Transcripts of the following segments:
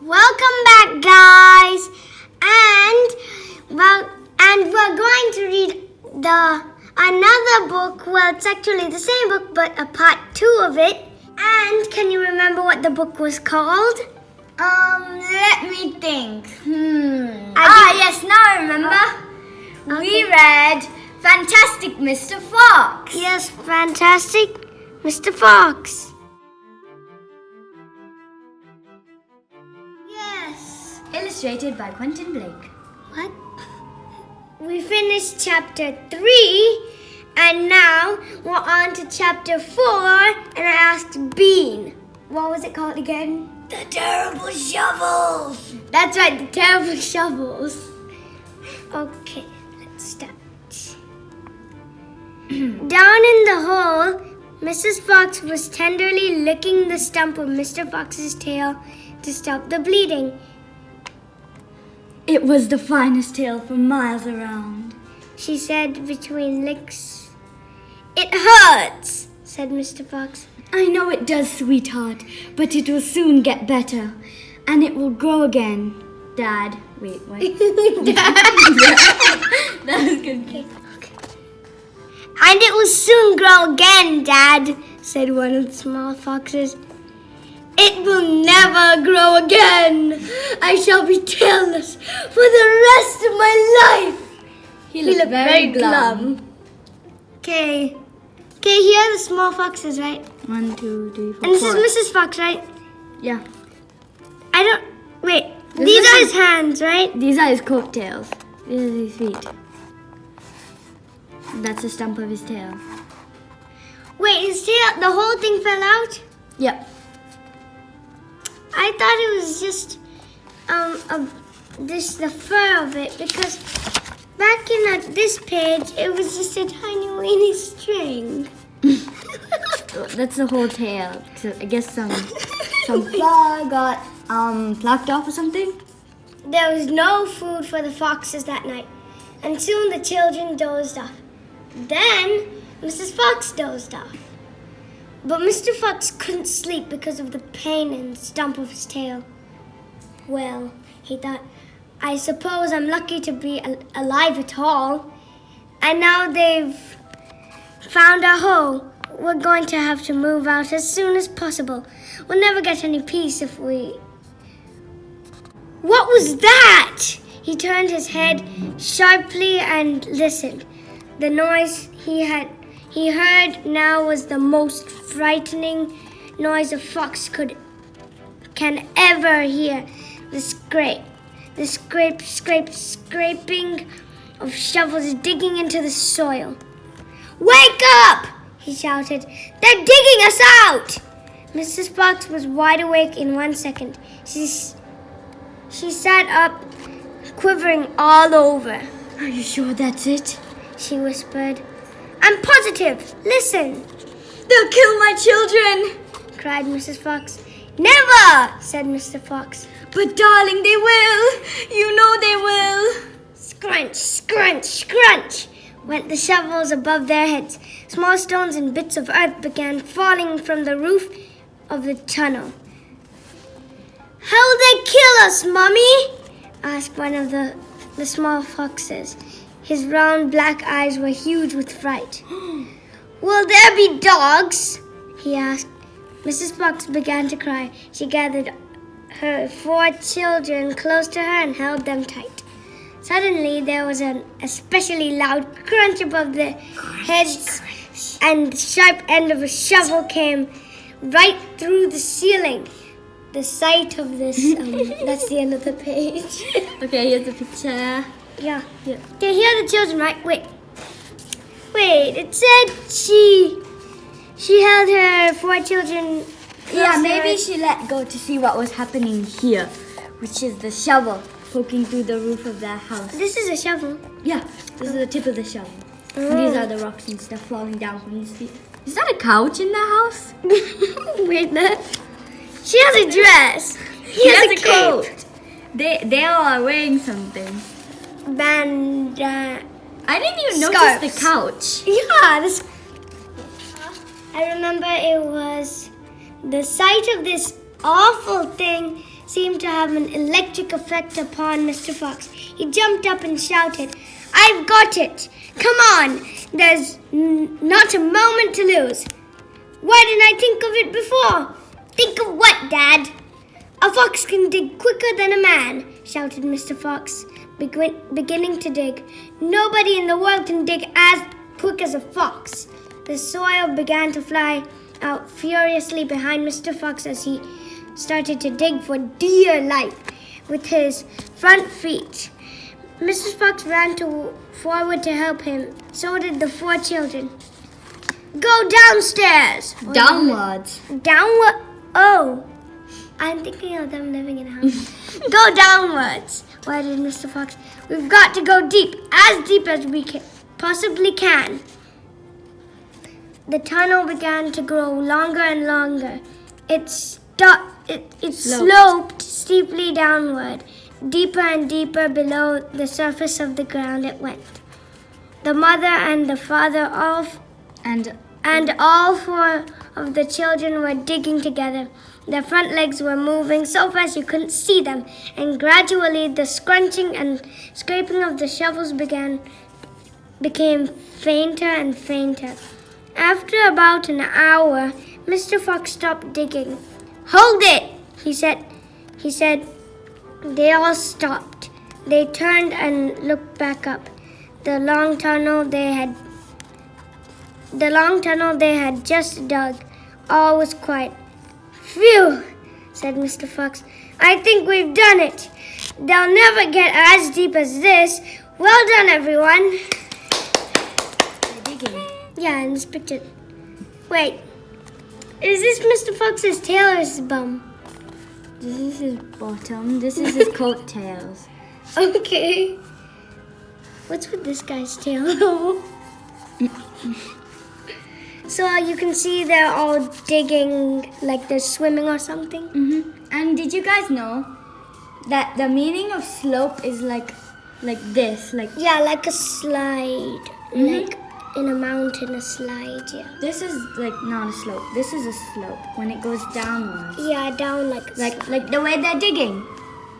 Welcome back, guys, and we're going to read another book. Well, it's actually the same book, but a part 2 of it. And can you remember what the book was called? Let me think. Yes, now I remember. We read Fantastic Mr. Fox. Yes, Fantastic Mr. Fox. Yes. Illustrated by Quentin Blake. What? We finished chapter 3, and now we're on to chapter 4, and I asked Bean. What was it called again? The Terrible Shovels. That's right, the Terrible Shovels. Okay, let's start. Down in the hole, Mrs. Fox was tenderly licking the stump of Mr. Fox's tail to stop the bleeding. It was the finest tail for miles around, She said between licks. It hurts, said Mr. Fox. I know it does, sweetheart, but it will soon get better, and it will grow again. Dad, wait. That was good. Okay. And it will soon grow again, Dad, said one of the small foxes. It will never grow again. I shall be tailless for the rest of my life. He looked very glum. Okay, here are the small foxes, right? 1, 2, 3, 4. And this four. is Mrs. Fox, right? Yeah. Wait, This these is are his hands, right? These are his coattails. These are his feet. That's the stump of his tail. Wait, his tail, the whole thing fell out? Yep. I thought it was just the fur of it, because back in this page it was just a tiny weeny string. That's the whole tail. So I guess some fur got plucked off or something. There was no food for the foxes that night, and soon the children dozed off. Then Mrs. Fox dozed off. But Mr. Fox couldn't sleep because of the pain in the stump of his tail. Well, he thought, I suppose I'm lucky to be alive at all. And now they've found our hole. We're going to have to move out as soon as possible. We'll never get any peace if we... What was that? He turned his head sharply and listened. The noise he heard now was the most frightening noise a fox can ever hear. The scraping of shovels digging into the soil. Wake up! He shouted. They're digging us out! Mrs. Fox was wide awake in 1 second. She sat up, quivering all over. Are you sure that's it? She whispered. I'm positive. Listen. They'll kill my children, cried Mrs. Fox. Never, said Mr. Fox. but darling, they will. You know they will. Scrunch, scrunch, scrunch went the shovels above their heads. Small stones and bits of earth began falling from the roof of the tunnel. How'll they kill us, Mummy? Asked one of the small foxes. His round black eyes were huge with fright. Will there be dogs? He asked. Mrs. Fox began to cry. She gathered her 4 children close to her and held them tight. Suddenly, there was an especially loud crunch above their heads, and the sharp end of a shovel came right through the ceiling. The sight of this, that's the end of the page. Okay, here's the picture. Yeah. Okay, here are the children, right? Wait, it said she held her 4 children. Yeah, close to maybe her. she let go to see what was happening here, which is the shovel poking through the roof of their house. This is a shovel. Yeah, this is the tip of the shovel. And these are the rocks and stuff falling down from the seat. Is that a couch in the house? Wait, she has a dress. He has a coat. They all are wearing something. I didn't even notice the couch. Yeah, I remember it was the sight of this awful thing seemed to have an electric effect upon Mr. Fox. He jumped up and shouted, "I've got it! Come on! There's not a moment to lose! Why didn't I think of it before?" "Think of what, Dad?" "A fox can dig quicker than a man," shouted Mr. Fox, beginning to dig. "Nobody in the world can dig as quick as a fox." The soil began to fly out furiously behind Mr. Fox as he started to dig for dear life with his front feet. Mrs. Fox ran forward to help him. So did the 4 children. "Go downstairs!" Downwards. Downward? Oh, I'm thinking of them living in a house. "Go downwards!" ordered Mr. Fox. "We've got to go deep as we possibly can." The tunnel began to grow longer and longer. It sloped steeply downward. Deeper and deeper below the surface of the ground it went. The mother and the father and all 4 of the children were digging together. Their front legs were moving so fast you couldn't see them, and gradually the scrunching and scraping of the shovels became fainter and fainter. After about an hour, Mr. Fox stopped digging. "Hold it!" he said. They all stopped. They turned and looked back up. The long tunnel they had just dug. All was quiet. "Phew," said Mr. Fox. "I think we've done it. They'll never get as deep as this. Well done, everyone." They're digging. Yeah, in this picture. Wait, is this Mr. Fox's tail or his bum? This is his bottom. This is his coattails. Okay. What's with this guy's tail? So you can see they're all digging like they're swimming or something. Mm-hmm. And did you guys know that the meaning of slope is like this? Yeah, like a slide. Mm-hmm. Like in a mountain, a slide, yeah. This is like not a slope. This is a slope when it goes downwards. Yeah, down like a slide. Like the way they're digging.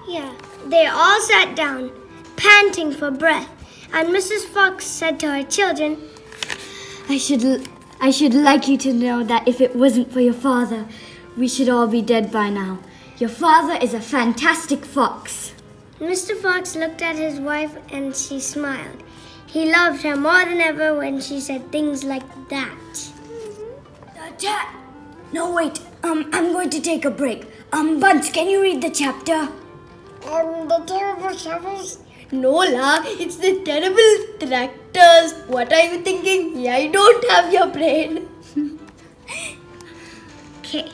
Yeah. They all sat down, panting for breath. And Mrs. Fox said to her children, I should like you to know that if it wasn't for your father, we should all be dead by now. Your father is a fantastic fox." Mr. Fox looked at his wife and she smiled. He loved her more than ever when she said things like that. Dad! No, wait. I'm going to take a break. Buns, can you read the chapter? The terrible shovels? No, La. It's the terrible tractors. What are you thinking? Yeah, I don't have your brain. Okay.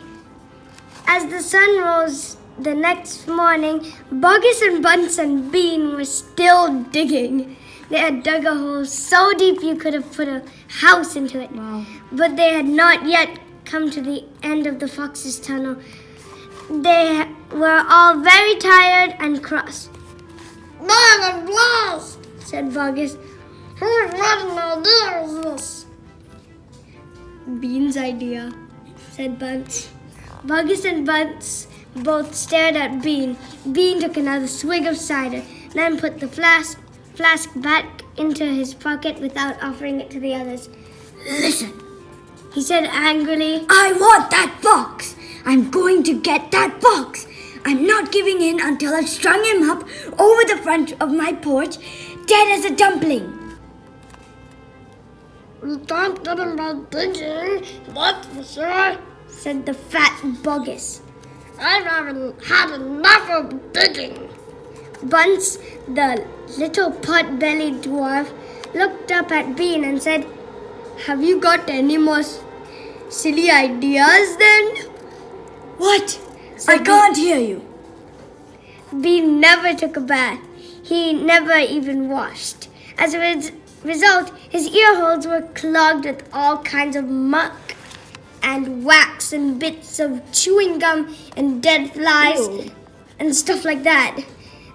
As the sun rose the next morning, Buggis and Bunce and Bean were still digging. They had dug a hole so deep you could have put a house into it. Wow. But they had not yet come to the end of the fox's tunnel. They were all very tired and cross. "Man, I'm lost," said Buggis. "What an idea is this?" "Bean's idea," said Bunce. Buggis and Bunce both stared at Bean. Bean took another swig of cider, then put the flask back into his pocket without offering it to the others. Listen, He said angrily, I want that fox. I'm going to get that fox. I'm not giving in until I've strung him up over the front of my porch, dead as a dumpling. "We can't get him by digging, that's for sure," said the fat Buggis. "I've had enough of digging." Bunce, the little pot-bellied dwarf, looked up at Bean and said, Have you got any more silly ideas then? What? I can't hear you. Bean never took a bath. He never even washed. As a result, his ear holes were clogged with all kinds of muck and wax and bits of chewing gum and dead flies and stuff like that.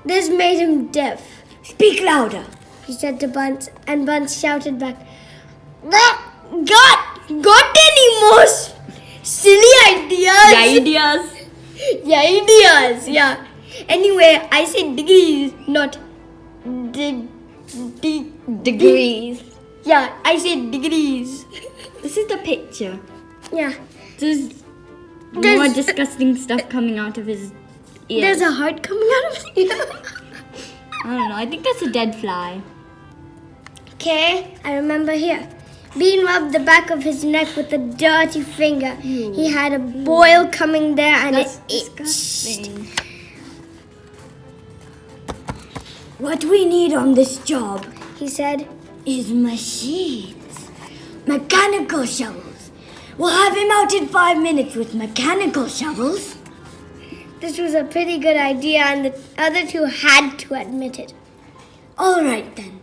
This made him deaf. Speak louder, He said to Bunce, and Bunce shouted back, Got any more silly ideas? Ideas. Yeah, ideas. Yeah. Anyway, I said degrees, not Degrees. Yeah, I said degrees. This is the picture. Yeah. There's more disgusting stuff coming out of his ears. There's a heart coming out of his ear. I don't know. I think that's a dead fly. Okay, I remember here. Bean rubbed the back of his neck with a dirty finger. He had a boil coming there and That's it itched. disgusting. What we need on this job, He said, is machines. Mechanical shovels. We'll have him out in 5 minutes with mechanical shovels. this was a pretty good idea and the other two had to admit it. All right then.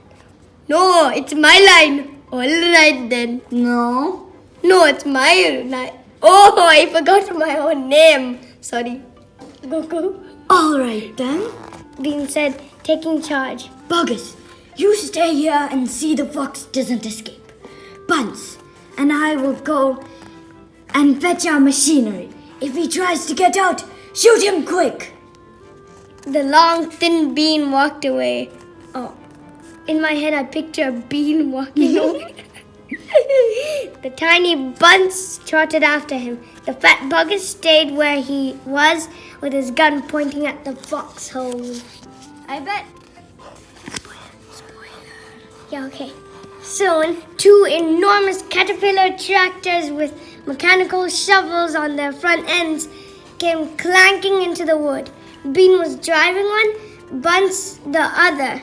No, it's my line. All right then. No. No, it's my line. Oh, I forgot my own name. Sorry. Go. All right then. Bean said, taking charge. Buggers, you stay here and see the fox doesn't escape. Bunce and I will go and fetch our machinery. If he tries to get out, shoot him quick. The long, thin Bean walked away. Oh, in my head I picture a Bean walking away. The tiny Bunce trotted after him. The fat bugger stayed where he was with his gun pointing at the foxhole. I bet. Yeah, okay. Soon, two enormous caterpillar tractors with mechanical shovels on their front ends came clanking into the wood. Bean was driving one, Bunce the other.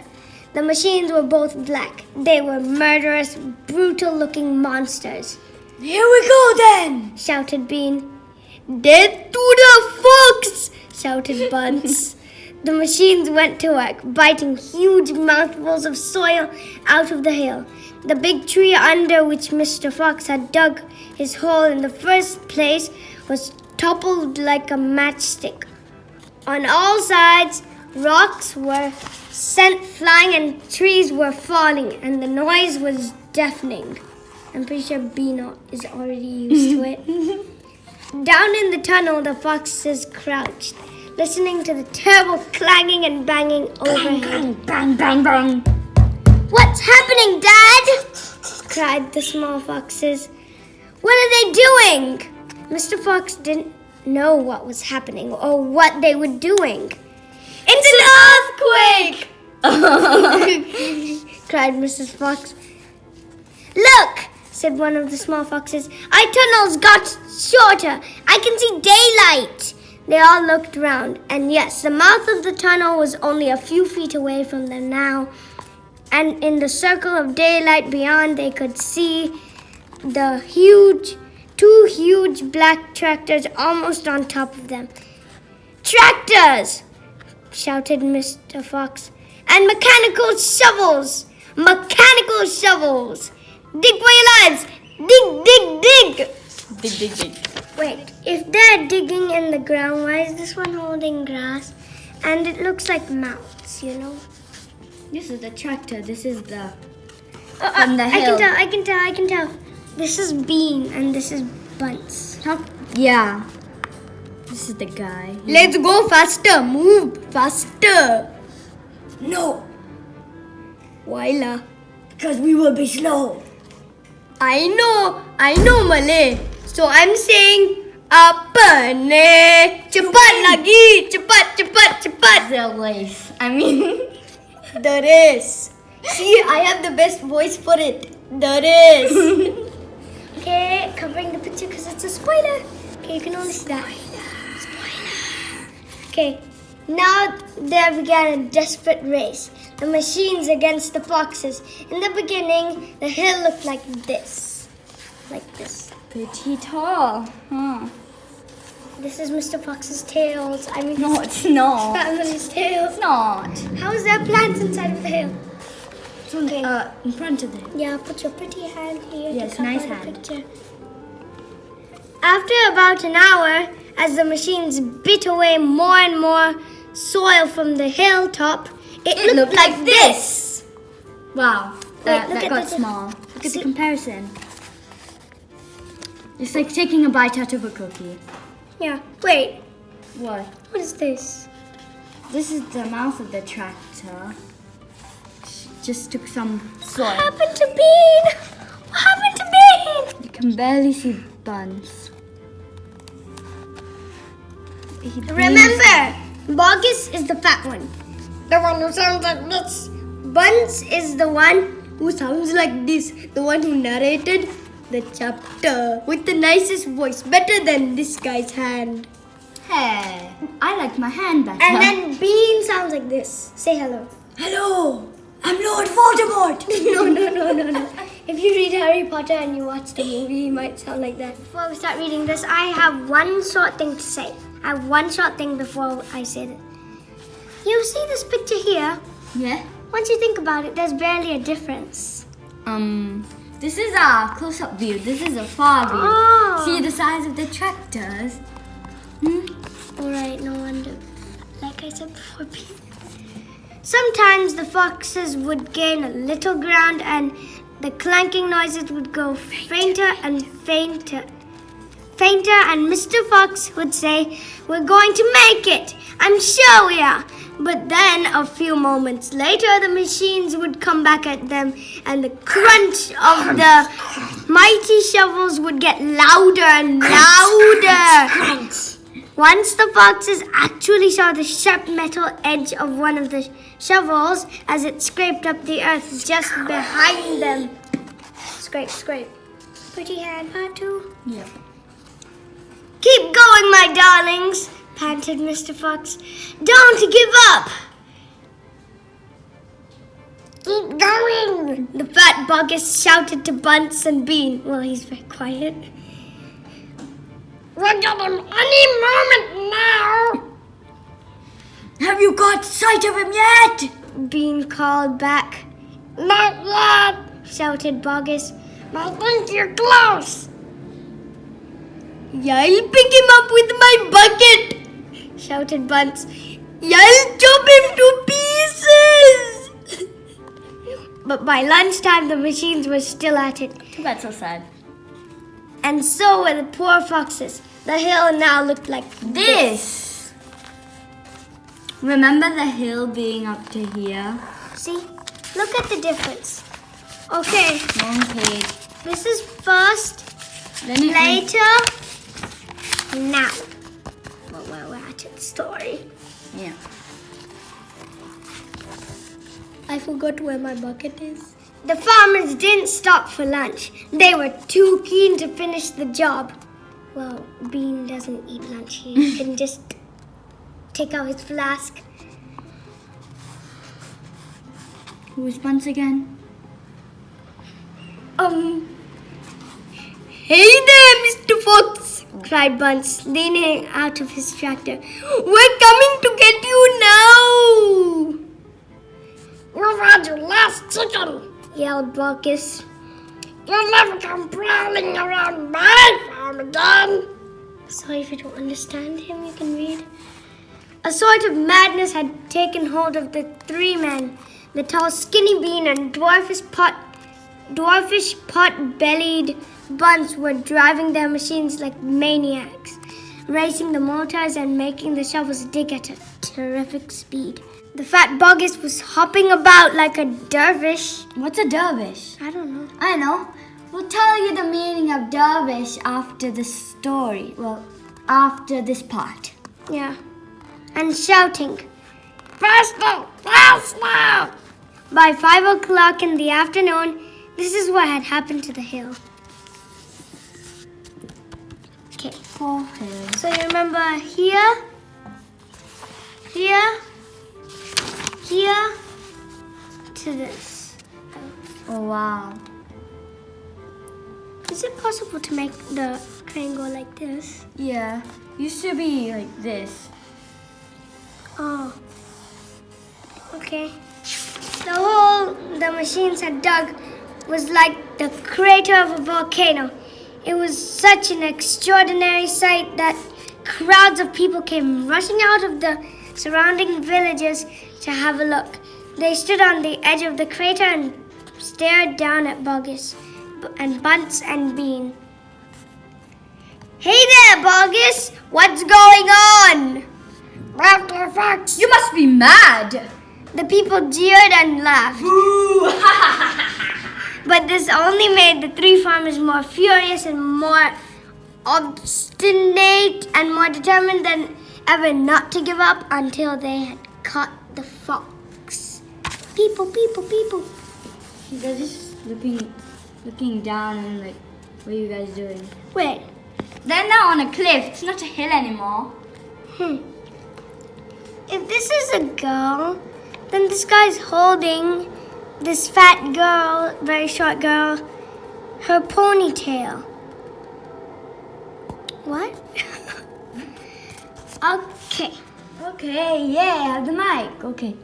The machines were both black. They were murderous, brutal-looking monsters. Here we go then. Shouted Bean. Death to the fox! Shouted Bunce. The machines went to work, biting huge mouthfuls of soil out of the hill. The big tree under which Mr. Fox had dug his hole in the first place was toppled like a matchstick. On all sides, rocks were sent flying and trees were falling, and the noise was deafening. I'm pretty sure Beano is already used to it. Down in the tunnel, the foxes crouched, listening to the terrible clanging and banging overhead. Bang, bang, bang. What's happening, Dad? Cried the small foxes. What are they doing? Mr. Fox didn't know what was happening or what they were doing. It's an earthquake! Cried Mrs. Fox. Look, said one of the small foxes. Our tunnels got shorter. I can see daylight. They all looked round, and yes, the mouth of the tunnel was only a few feet away from them now. And in the circle of daylight beyond, they could see two huge black tractors almost on top of them. Tractors! Shouted Mr. Fox. And mechanical shovels! Mechanical shovels! Dig for your lives! Dig, dig, dig! Dig, dig, dig. Wait, if they're digging in the ground, why is this one holding grass? And it looks like mouths, you know? This is the tractor. This is the From the hill. I can tell. This is Bean and this is Bunce. Yeah. This is the guy. Let's go faster. Move faster. No, Why la? because we will be slow. I know Malay. So I'm saying apane. Cepat lagi. Cepat. The race. I mean, The race. See, I have the best voice for it. The race. Okay, covering the picture because it's a spoiler. Okay, you can only see that. Spoiler. Okay, now there began a desperate race. The machines against the foxes. In the beginning, the hill looked like this. Like this. pretty tall. Huh. This is Mr. Fox's tails. I mean, No, it's not. family's tails. It's not. How is there plants inside of the hill? It's on in front of it. Yeah, put your pretty hand here. Yes, to cover nice the hand. picture. After about an hour, as the machines bit away more and more soil from the hilltop, it looked like this. Wow. Wait, That look at got the- small. Look at See- the comparison. It's like taking a bite out of a cookie. Yeah, wait. What? What is this? This is the mouth of the tractor. Just took some soil. What happened to Bean? What happened to Bean? You can barely see Buns. Remember, Bogus is the fat one. The one who sounds like this. Buns is the one who sounds like this. The one who narrated the chapter with the nicest voice. Better than this guy's hand. Hey, I like my hand better. And then Bean sounds like this. Say hello. Hello, I'm Lord Voldemort. No. If you read Harry Potter and you watch the movie, you might sound like that. Before we start reading this, I have one short thing to say. I have one short thing before I say it. You see this picture here? Yeah. Once you think about it, there's barely a difference. This is a close-up view. This is a far view. Oh. See the size of the tractors? Alright, no wonder. Like I said before, sometimes the foxes would gain a little ground and the clanking noises would go fainter and fainter. And Mr. Fox would say, "We're going to make it. I'm sure we are." But then a few moments later, the machines would come back at them and the crunch of the mighty shovels would get louder and louder. Once the foxes actually saw the sharp metal edge of one of the shovels as it scraped up the earth just behind them. Scrape, scrape. Pretty hand, Patu? Yep. "Keep going, my darlings," panted Mr. Fox. "Don't give up." "Keep going," the fat Bogus shouted to Bunce and Bean. Well, he's very quiet. "We'll get him any moment now." Have you got sight of him yet? Bean called back. "Not yet," shouted Bogus. "I think you're close." "I'll pick him up with my bucket," shouted Bunce. "I'll chop him to pieces." But by lunchtime, the machines were still at it. That's so sad. And so were the poor foxes. The hill now looked like This. Remember the hill being up to here? See? Look at the difference. Okay, Wrong page. this is first, Then it later, now. Well, we're at the story. Yeah. I forgot where my bucket is. The farmers didn't stop for lunch. They were too keen to finish the job. Well, Bean doesn't eat lunch. He can just take out his flask. Who's Bunce again? Hey there, Mr. Fox, cried Bunce, leaning out of his tractor. "We're coming to get you now." "You've had your last chicken," yelled Bogus. "You'll never come prowling around my farm again." Sorry if you don't understand him, you can read. A sort of madness had taken hold of the three men. The tall, skinny Bean and dwarfish pot-bellied Bunce were driving their machines like maniacs, racing the motors and making the shovels dig at a terrific speed. The fat Bogus was hopping about like a dervish. What's a dervish? I don't know. I know. We'll tell you the meaning of dervish after the story. Well, after this part. Yeah. And shouting, "Faster! Faster!" By 5 o'clock in the afternoon, this is what had happened to the hill. Okay. Poor hill. So you remember here, here, here, to this. Oh, wow. Is it possible to make the crane go like this? Yeah. Used to be like this. Oh. Okay. The hole the machines had dug was like the crater of a volcano. It was such an extraordinary sight that crowds of people came rushing out of the surrounding villages to have a look. They stood on the edge of the crater and stared down at Bogus and Bunce and Bean. Hey there, Bogus! What's going on? You must be mad. The people jeered and laughed. Boo! But this only made the three farmers more furious and more obstinate and more determined than ever not to give up until they had caught the fox. People. You guys just looking down and like, what are you guys doing? Wait. They're now on a cliff. It's not a hill anymore. If this is a girl, then this guy's holding this fat girl, very short girl, her ponytail. What? Okay, yeah, the mic. Okay.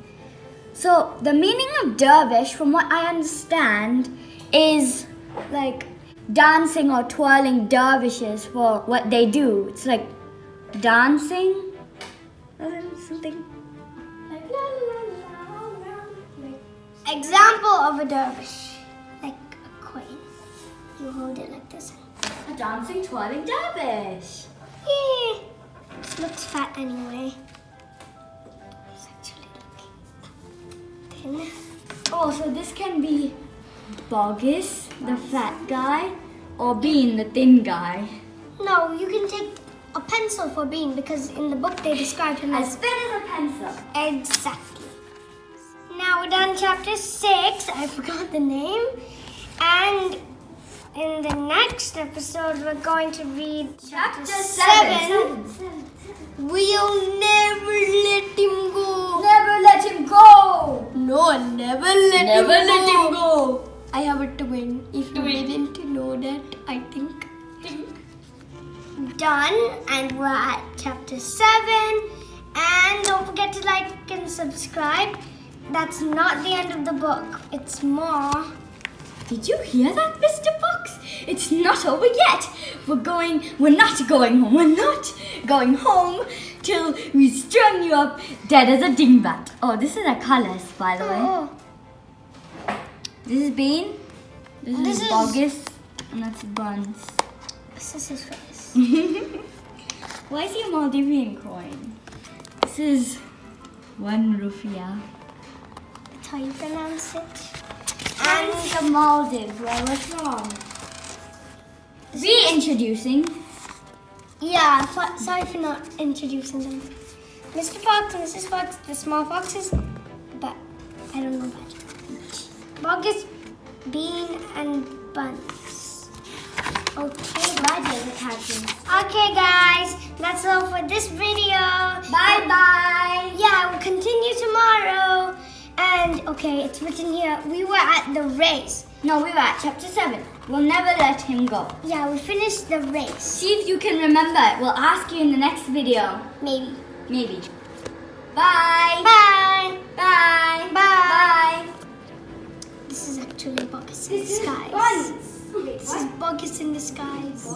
So, the meaning of dervish, from what I understand, is like dancing or twirling dervishes for what they do. It's like dancing. Something like la la la la. Like, Example of a dervish. Like a coin. You hold it like this. a dancing, twirling dervish. Yeah. It looks fat anyway. It's actually looking thin. Oh, so this can be Bogus, the fat guy, or Bean, the thin guy. No, you can take a pencil for Bean because in the book they described him As as thin as a pencil. exactly. Now we're done chapter 6. I forgot the name. And in the next episode we're going to read chapter 7. We'll never let him go. Never let him go. No, never let him Never go. let him go. I have a twin. If you didn't know that, I think. Done, and we're at chapter 7. And don't forget to like and subscribe. That's not the end of the book. It's more. Did you hear that, Mr. Fox? It's not over yet. We're not going home. We're not going home till we strung you up dead as a dingbat. Oh, this is our colors, by the way. Oh, This is Bean. This This is is- Bogus. And that's Buns. this is his face. Why is he a Maldivian coin? This is 1 rupiah. That's how you pronounce it. And the Maldives, where we're from. Reintroducing. Yeah, sorry for not introducing them. Mr. Fox and Mrs. Fox, the small foxes, but I don't know about it. Bogus, Bean, and Buns. Okay, My favorite characters. okay, guys, that's all for this video. Bye-bye. Yeah, we'll continue tomorrow. And okay, it's written here. We were at the race. No, we were at chapter 7. We'll never let him go. Yeah, we finished the race. See if you can remember it. We'll ask you in the next video. Maybe. Maybe. Bye. Bye. Bye. Bye. Bye. This is actually Bogus in disguise. Buns. This is Bogus in disguise.